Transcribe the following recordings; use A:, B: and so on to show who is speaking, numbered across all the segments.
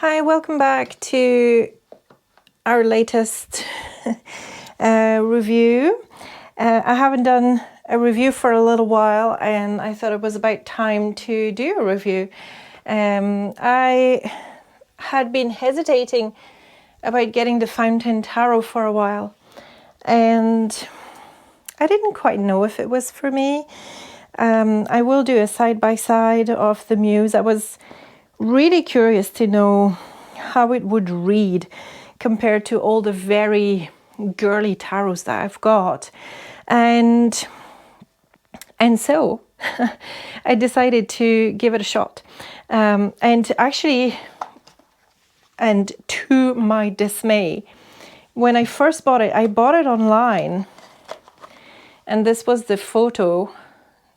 A: Hi, welcome back to our latest review. I haven't done a review for a little while and I thought it was about time to do a review. I had been hesitating about getting the Fountain Tarot for a while and I didn't quite know if it was for me. I will do a side-by-side of the Muse. I was really curious to know how it would read compared to all the very girly tarots that I've got. And so I decided to give it a shot. And to my dismay, when I first bought it, I bought it online. And this was the photo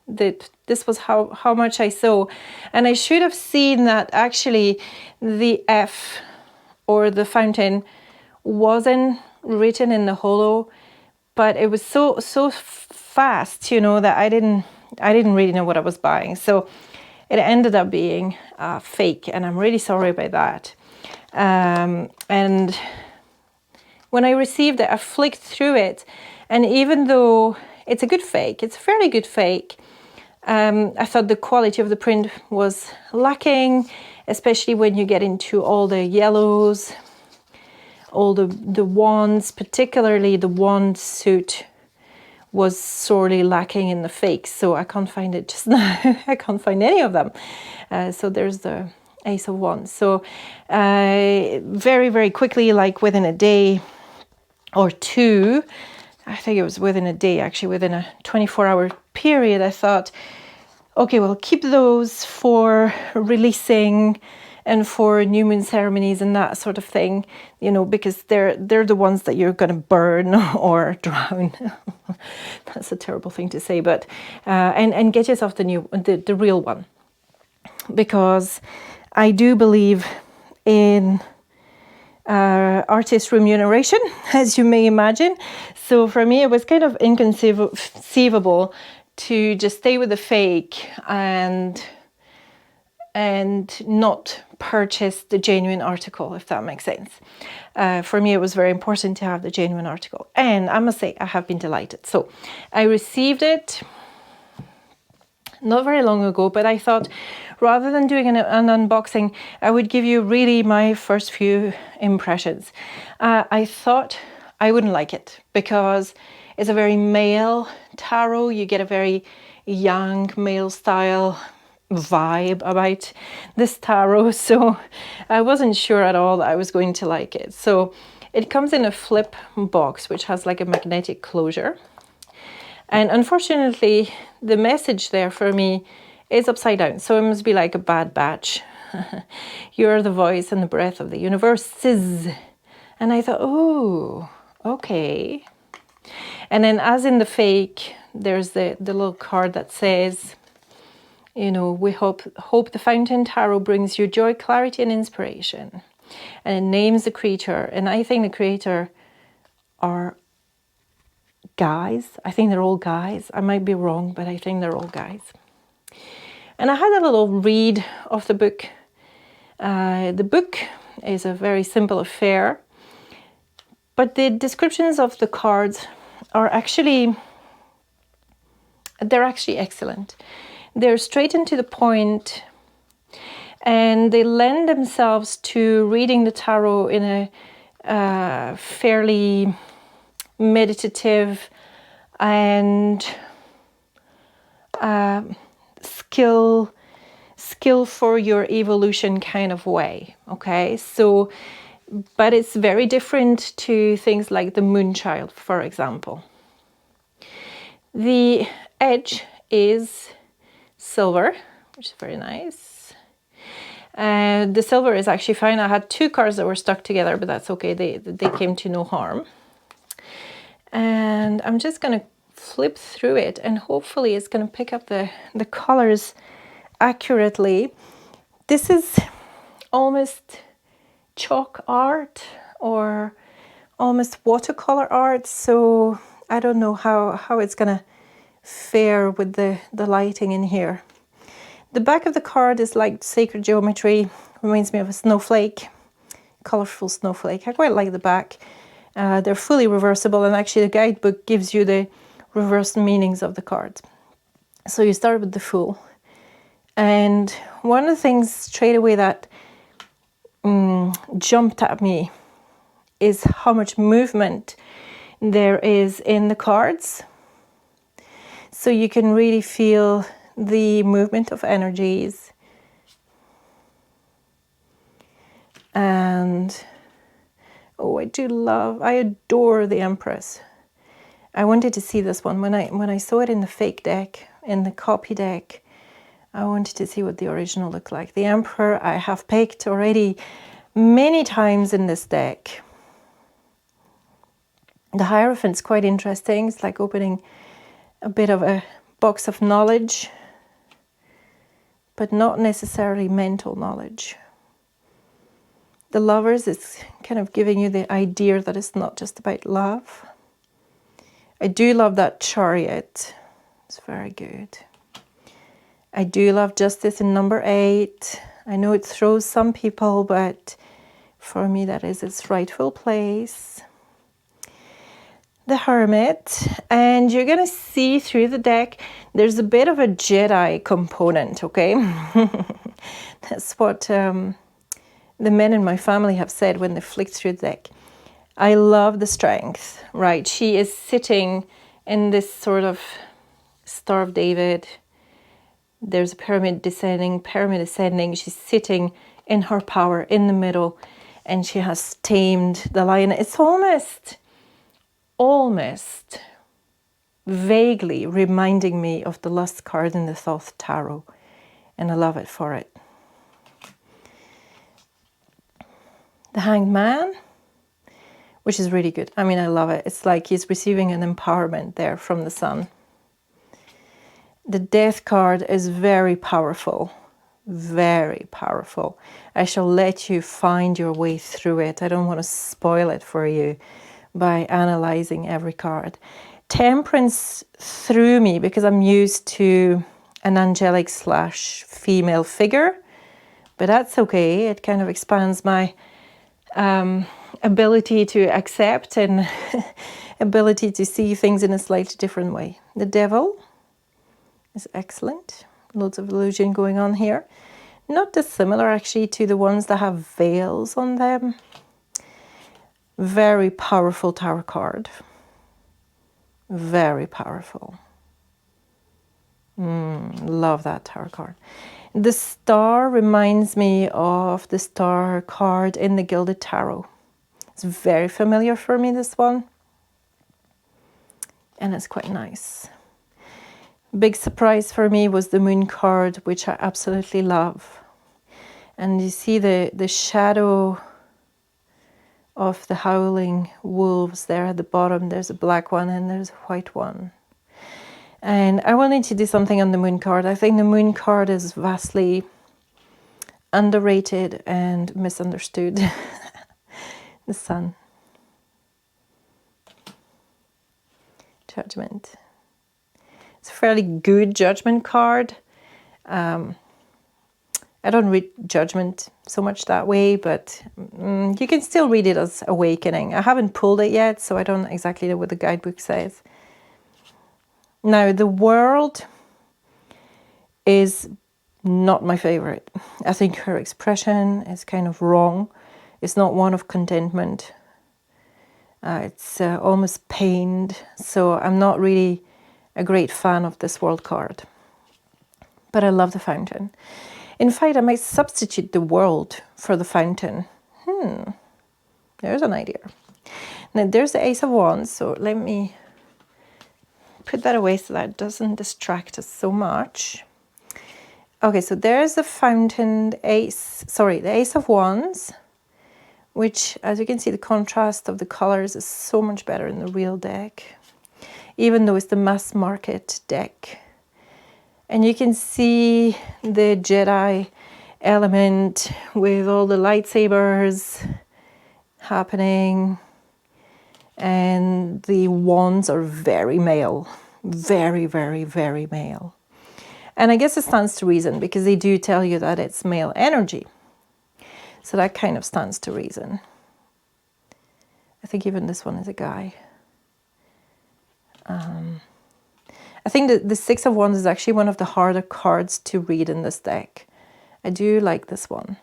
A: that this was how much I saw, and I should have seen that actually the F or the fountain wasn't written in the holo, but it was so fast, you know, that I didn't really know what I was buying, so it ended up being fake, and I'm really sorry about that. And when I received it, I flicked through it, and even though it's a good fake, it's a fairly good fake, I thought the quality of the print was lacking, especially when you get into all the yellows, all the wands, particularly the wand suit was sorely lacking in the fake, so I can't find it just now. I can't find any of them. So there's the Ace of Wands. So very, very quickly, like within a day or two, I think it was within a day, actually, within a 24-hour period, I thought, okay, well, keep those for releasing and for new moon ceremonies and that sort of thing, you know, because they're the ones that you're going to burn or drown. That's a terrible thing to say, but and get yourself the real one, because I do believe in artist remuneration, as you may imagine. So for me, it was kind of inconceivable to just stay with the fake and not purchase the genuine article, if that makes sense. For me, it was very important to have the genuine article, and I must say I have been delighted. So I received it not very long ago, but I thought rather than doing an unboxing, I would give you really my first few impressions. I thought I wouldn't like it because it's a very male tarot. You get a very young male style vibe about this tarot, so I wasn't sure at all that I was going to like it. So it comes in a flip box, which has like a magnetic closure. And unfortunately, the message there for me is upside down. So it must be like a bad batch. You're the voice and the breath of the universes. And I thought, oh, okay. And then as in the fake, there's the little card that says, you know, we hope the Fountain Tarot brings you joy, clarity, and inspiration. And it names the creator. And I think the creator are guys. I think they're all guys. I might be wrong, but I think they're all guys. And I had a little read of the book. The book is a very simple affair, but the descriptions of the cards are actually excellent. They're straight and to the point, and they lend themselves to reading the tarot in a fairly meditative and skill for your evolution kind of way. Okay, so but it's very different to things like the Moonchild, for example. The edge is silver, which is very nice. The silver is actually fine. I had two cards that were stuck together, but that's okay. They came to no harm. And I'm just going to flip through it, and hopefully it's going to pick up the colors accurately. This is almost chalk art or almost watercolor art, so I don't know how it's going to fare with the lighting in here. The back of the card is like sacred geometry, reminds me of a snowflake. colorful snowflake. I quite like the back. They're fully reversible, and actually the guidebook gives you the reverse meanings of the cards. So you start with the Fool. And one of the things straight away that jumped at me is how much movement there is in the cards. So you can really feel the movement of energies. And oh, I adore the Empress. I wanted to see this one when I saw it in the fake deck, in the copy deck. I wanted to see what the original looked like. The Emperor I have picked already many times in this deck. The Hierophant's quite interesting. It's like opening a bit of a box of knowledge, but not necessarily mental knowledge. The Lovers is kind of giving you the idea that it's not just about love. I do love that Chariot. It's very good. I do love Justice in number 8. I know it throws some people, but for me that is its rightful place. The Hermit, and you're going to see through the deck there's a bit of a Jedi component, okay? That's what the men in my family have said when they flicked through the deck. I love the strength, right? She is sitting in this sort of Star of David. There's a pyramid ascending. She's sitting in her power in the middle, and she has tamed the lion. It's almost vaguely reminding me of the Lust card in the Thoth Tarot, and I love it for it. The Hanged Man, which is really good. I mean, I love it. It's like he's receiving an empowerment there from the sun. The Death card is very powerful, very powerful. I shall let you find your way through it. I don't want to spoil it for you by analyzing every card. Temperance threw me because I'm used to an angelic / female figure, but that's okay. It kind of expands my ability to accept and ability to see things in a slightly different way. The Devil is excellent. Loads of illusion going on here. Not dissimilar actually to the ones that have veils on them. Very powerful tarot card. Very powerful. Love that tarot card. The Star reminds me of the Star card in the Gilded Tarot. It's very familiar for me, this one. And it's quite nice. Big surprise for me was the Moon card, which I absolutely love. And you see the shadow of the howling wolves there at the bottom. There's a black one and there's a white one. And I will need to do something on the Moon card. I think the Moon card is vastly underrated and misunderstood. The Sun. Judgment. It's a fairly good Judgment card. I don't read Judgment so much that way, but you can still read it as Awakening. I haven't pulled it yet, so I don't exactly know what the guidebook says. Now, the World is not my favorite. I think her expression is kind of wrong. It's not one of contentment. It's almost pained, so I'm not really a great fan of this World card. But I love the Fountain. In fact, I might substitute the World for the Fountain. There's an idea. Now, there's the Ace of Wands, so let me put that away so that it doesn't distract us so much. Okay, so there's the Fountain, the Ace of Wands, which, as you can see, the contrast of the colors is so much better in the real deck, even though it's the mass market deck. And you can see the Jedi element with all the lightsabers happening, and the wands are very male, very, very, very male. And I guess it stands to reason because they do tell you that it's male energy. So that kind of stands to reason. I think even this one is a guy. I think that the Six of Wands is actually one of the harder cards to read in this deck. I do like this one.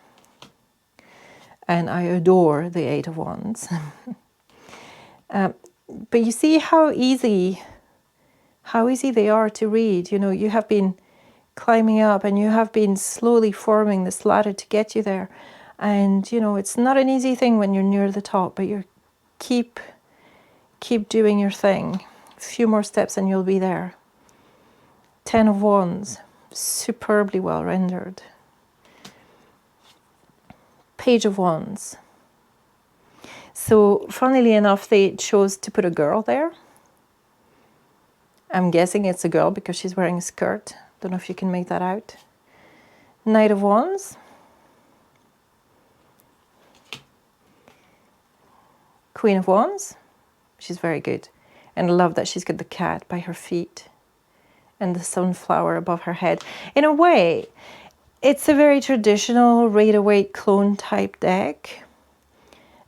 A: And I adore the Eight of Wands. But you see how easy they are to read. You know, you have been climbing up and you have been slowly forming this ladder to get you there. And, you know, it's not an easy thing when you're near the top, but you keep doing your thing. A few more steps and you'll be there. Ten of Wands, superbly well rendered. Page of Wands. So, funnily enough, they chose to put a girl there. I'm guessing it's a girl because she's wearing a skirt. Don't know if you can make that out. Knight of Wands. Queen of Wands. She's very good. And I love that she's got the cat by her feet and the sunflower above her head. In a way, it's a very traditional Rider-Waite clone type deck.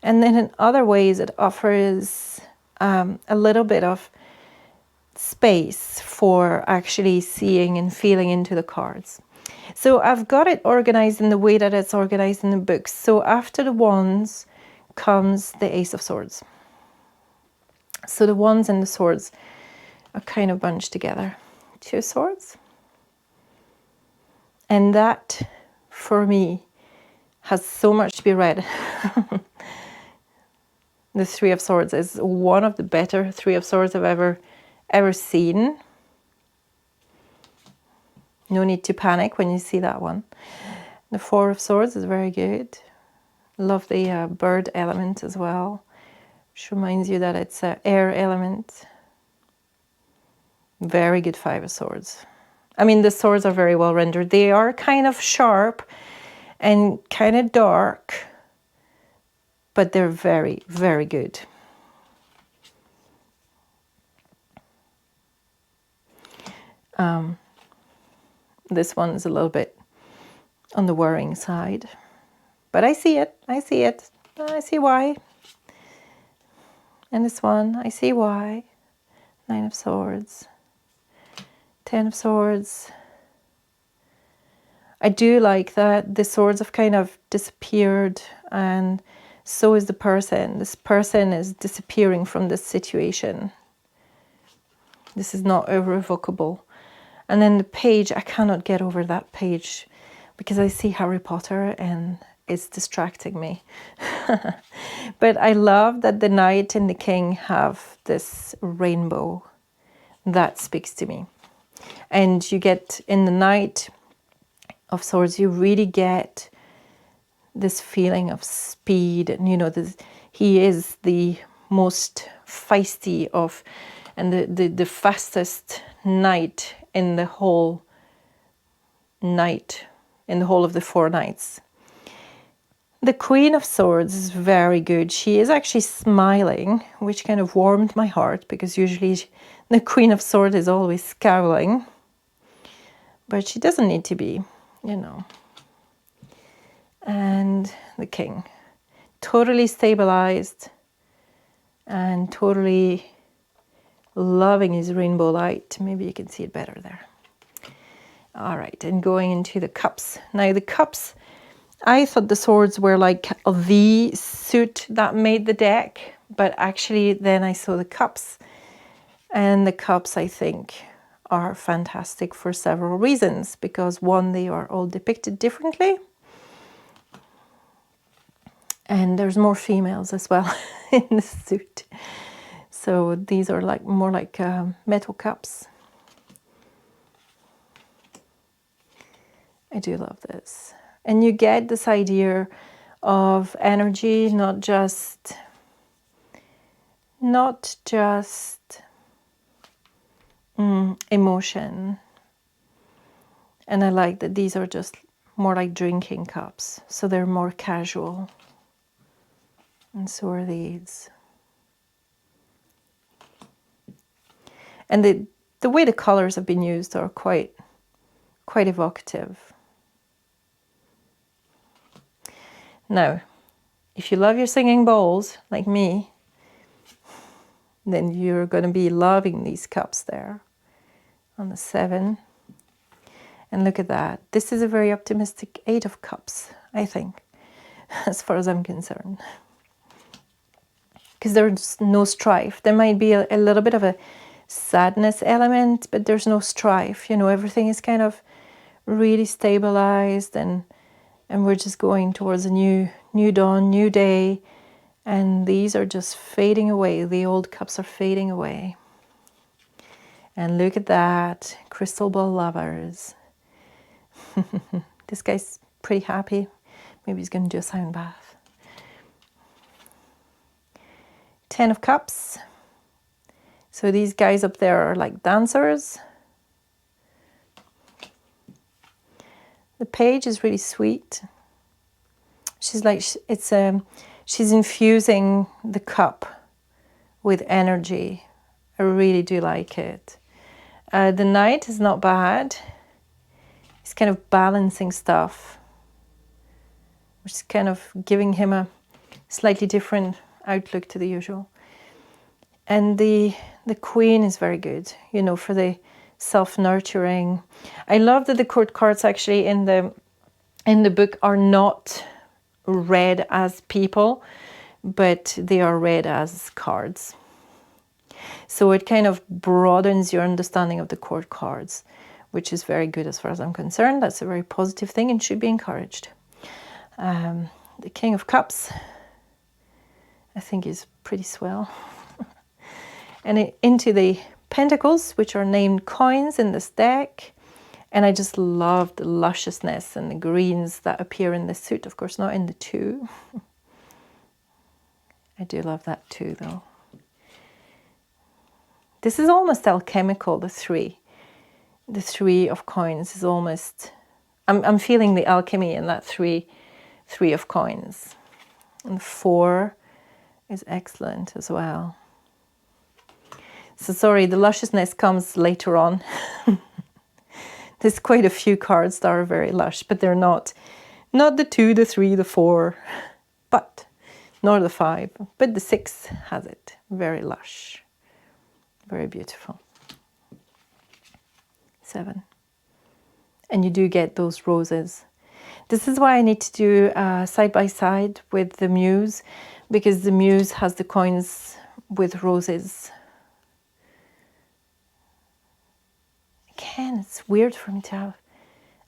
A: And then in other ways, it offers a little bit of space for actually seeing and feeling into the cards. So I've got it organized in the way that it's organized in the books. So after the Wands comes the Ace of Swords. So the Wands and the Swords are kind of bunched together. Two Swords. And that, for me, has so much to be read. The Three of Swords is one of the better Three of Swords I've ever seen. No need to panic when you see that one. The Four of Swords is very good. Love the bird element as well, which reminds you that it's an air element. Very good Five of Swords. I mean, the swords are very well rendered. They are kind of sharp and kind of dark, but they're very, very good. This one is a little bit on the worrying side, but I see it. I see it. I see why. And this one, I see why. Nine of Swords. Ten of Swords. I do like that the swords have kind of disappeared, and so is the person. This person is disappearing from this situation. This is not irrevocable. And then the page, I cannot get over that page because I see Harry Potter and it's distracting me. But I love that the Knight and the King have this rainbow. That speaks to me. And you get in the Knight of Swords, you really get this feeling of speed. And, you know, he is the most feisty of, and the fastest knight in the whole of the four knights. The Queen of Swords is very good. She is actually smiling, which kind of warmed my heart, because usually the Queen of Swords is always scowling. But she doesn't need to be, you know. And the King. Totally stabilized and totally loving his rainbow light. Maybe you can see it better there. All right, and going into the cups. Now the cups, I thought the swords were like the suit that made the deck, but actually then I saw the cups. And the cups, I think, are fantastic for several reasons. Because one, they are all depicted differently. And there's more females as well in the suit. So these are like more like metal cups. I do love this. And you get this idea of energy, not just emotion. And I like that these are just more like drinking cups. So they're more casual. And so are these. And the way the colors have been used are quite evocative. Now, if you love your singing bowls, like me, then you're going to be loving these cups there on the 7. And look at that. This is a very optimistic 8 of cups, I think, as far as I'm concerned. Because there's no strife. There might be a little bit of a sadness element, but there's no strife. You know, everything is kind of really stabilized, and we're just going towards a new dawn, new day. And these are just fading away. The old cups are fading away. And look at that, crystal ball lovers. This guy's pretty happy. Maybe he's going to do a sound bath. 10 of cups. So these guys up there are like dancers. The page is really sweet. She's like, she's infusing the cup with energy. I really do like it. The knight is not bad. He's kind of balancing stuff, which is kind of giving him a slightly different outlook to the usual. And the queen is very good, you know, for the self-nurturing. I love that the court cards actually in the book are not read as people, but they are read as cards. So it kind of broadens your understanding of the court cards, which is very good as far as I'm concerned. That's a very positive thing and should be encouraged. The King of Cups, I think, is pretty swell. And into the Pentacles, which are named coins in this deck. And I just love the lusciousness and the greens that appear in this suit. Of course, not in the 2. I do love that too, though. This is almost alchemical, the 3. The 3 of coins is almost... I'm feeling the alchemy in that 3 of coins. And 4 is excellent as well. So sorry, the lusciousness comes later on. There's quite a few cards that are very lush, but they're not the 2, the 3, the 4, but nor the 5, but the 6 has it. Very lush, very beautiful. 7, and you do get those roses. This is why I need to do side by side with the Muse, because the Muse has the coins with roses. Again, it's weird for me to have,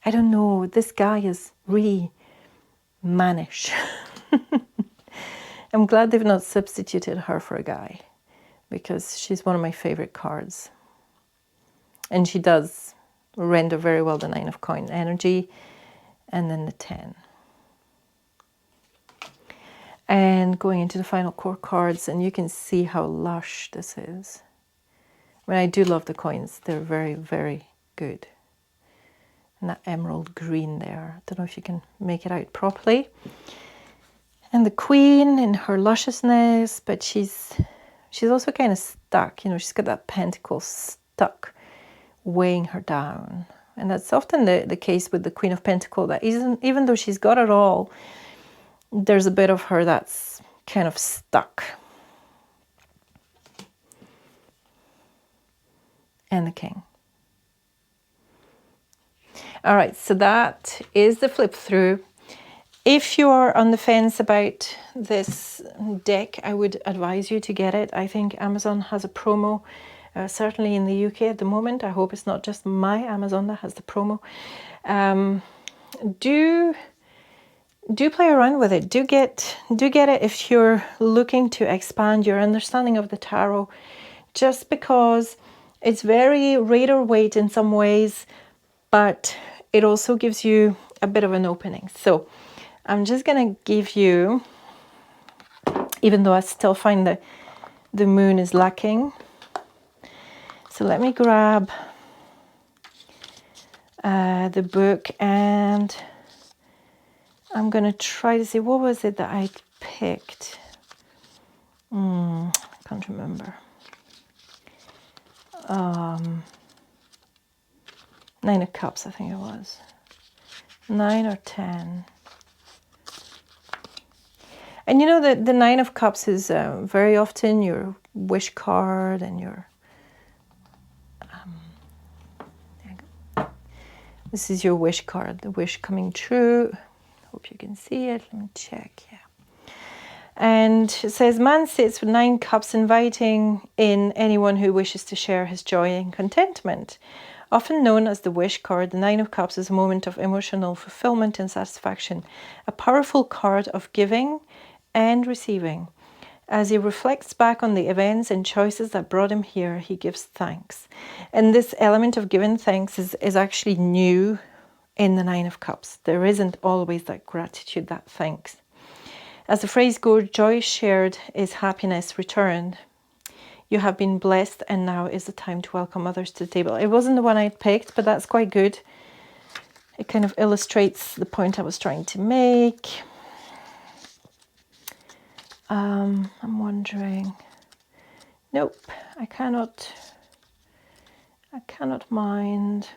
A: I don't know, this guy is really mannish. I'm glad they've not substituted her for a guy, because she's one of my favorite cards. And she does render very well the 9 of coin energy, and then the 10. And going into the final core cards, and you can see how lush this is. I mean, I do love the coins. They're very, very good. And that emerald green there. I don't know if you can make it out properly. And the queen in her lusciousness, but she's also kind of stuck. You know, she's got that pentacle stuck, weighing her down. And that's often the case with the Queen of Pentacles, that even though she's got it all, there's a bit of her that's kind of stuck. And the King. All right, so that is the flip through. If you are on the fence about this deck, I would advise you to get it. I think Amazon has a promo, certainly in the UK at the moment. I hope it's not just my Amazon that has the promo. Do play around with it. Do get it if you're looking to expand your understanding of the tarot, just because it's very Rider Waite in some ways, but it also gives you a bit of an opening. So I'm just going to give you, even though I still find that the moon is lacking. So let me grab the book, and I'm going to try to see, what was it that I picked? I can't remember. 9 of Cups, I think it was. 9 or 10. And you know that the Nine of Cups is very often your wish card and your... there you go. This is your wish card, the wish coming true. Hope you can see it. Let me check. Yeah. And it says, man sits with 9 cups, inviting in anyone who wishes to share his joy and contentment. Often known as the wish card, the 9 of Cups is a moment of emotional fulfillment and satisfaction, a powerful card of giving and receiving. As he reflects back on the events and choices that brought him here, he gives thanks. And this element of giving thanks is actually new in the 9 of Cups. There isn't always that gratitude, that thanks. As the phrase goes, joy shared is happiness returned. You have been blessed, and now is the time to welcome others to the table. It wasn't the one I picked, but that's quite good. It kind of illustrates the point I was trying to make. I'm wondering. Nope, I cannot mind.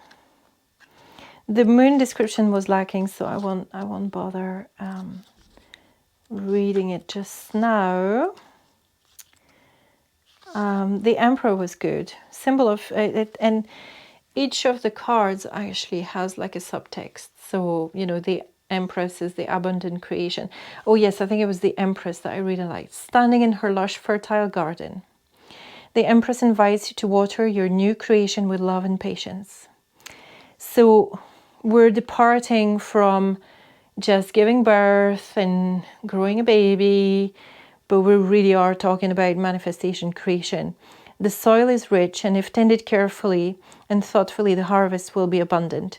A: The moon description was lacking, so I won't bother reading it just now. The Emperor was good. Symbol of it, and each of the cards actually has like a subtext. So, you know, the Empress is the abundant creation. Oh yes, I think it was the Empress that I really liked. Standing in her lush, fertile garden. The Empress invites you to water your new creation with love and patience. So we're departing from just giving birth and growing a baby, but we really are talking about manifestation, creation. The soil is rich, and if tended carefully and thoughtfully, the harvest will be abundant.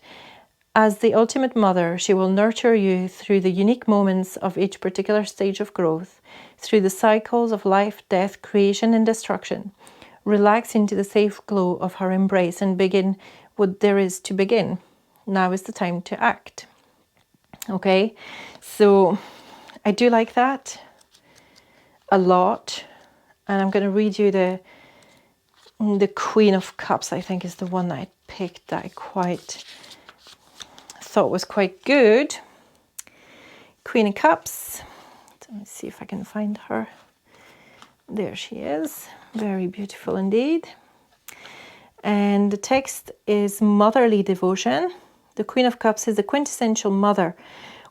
A: As the ultimate mother, she will nurture you through the unique moments of each particular stage of growth, through the cycles of life, death, creation, and destruction. Relax into the safe glow of her embrace and begin what there is to begin. Now is the time to act. Okay, so I do like that a lot, and I'm going to read you the Queen of Cups. I think is the one that I picked that I quite thought was quite good. Queen of Cups. Let me see if I can find her. There she is. Very beautiful indeed. And the text is motherly devotion. The Queen of Cups is the quintessential mother,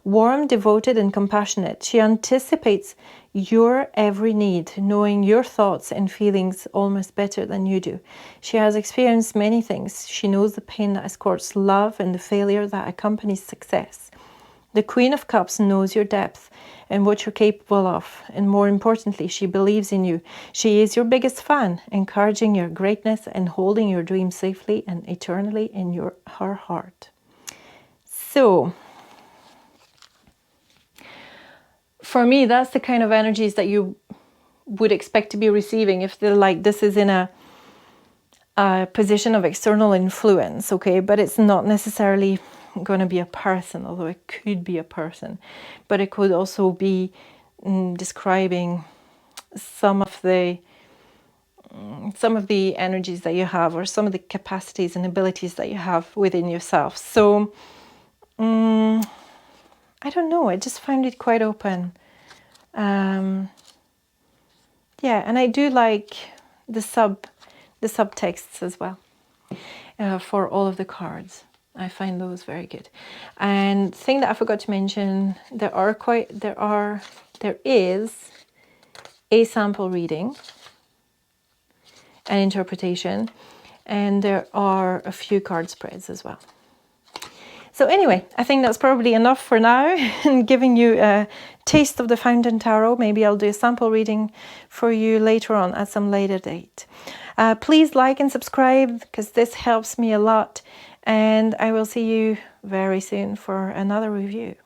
A: warm, devoted, and compassionate. She anticipates your every need, knowing your thoughts and feelings almost better than you do. She has experienced many things. She knows the pain that escorts love and the failure that accompanies success. The Queen of Cups knows your depth and what you're capable of, and more importantly, she believes in you. She is your biggest fan, encouraging your greatness and holding your dreams safely and eternally in her heart. So, for me, that's the kind of energies that you would expect to be receiving if they're like, this is in a position of external influence, okay? But it's not necessarily going to be a person, although it could be a person. But it could also be describing some of the energies that you have, or some of the capacities and abilities that you have within yourself. So, I don't know, I just find it quite open. Yeah, and I do like the subtexts as well for all of the cards. I find those very good. And thing that I forgot to mention, there is a sample reading, an interpretation, and there are a few card spreads as well. So anyway, I think that's probably enough for now, and giving you a taste of the Fountain Tarot. Maybe I'll do a sample reading for you later on at some later date. Please like and subscribe, because this helps me a lot, and I will see you very soon for another review.